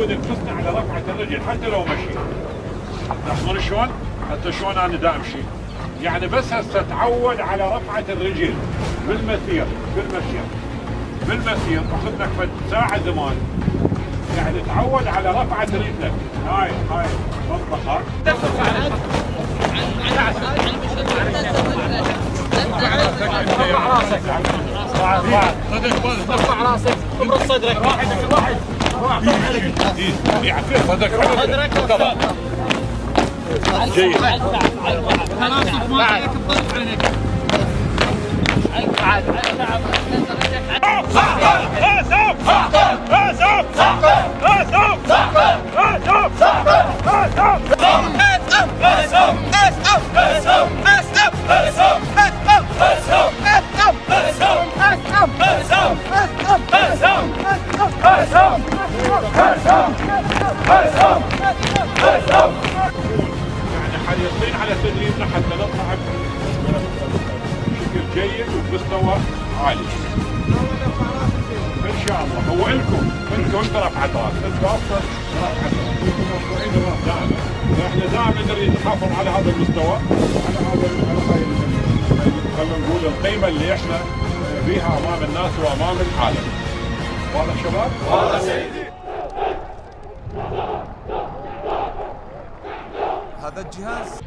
تعود نفسنا على رفعة الرجل حتى لو مشي. تلاحظون شلون؟ حتى شلون انا دا امشي. يعني بس هسه تعود على رفعة الرجل بالمسير اخذ لك ساعة زمان. يعني تعود على رفعة رجلك. هاي منطقة ارفع راسك ارفع راسك ابرز صدرك واحد يعفي صدرك جيد راسك ما عليك بضرب عينك حريصين على تدريبنا حتى نطلع بشكل جيد وبمستوى عالي. ان شاء الله هو الكم انت رفعت راس، انت اصلا رفعت راس، انتم مرفوعين الراس دائما، فاحنا دائما نريد نحافظ على هذا المستوى وعلى هذا خلينا نقول القيمه اللي احنا بيها امام الناس وامام العالم. واضح شباب؟ والله سيدي. هذا الجهاز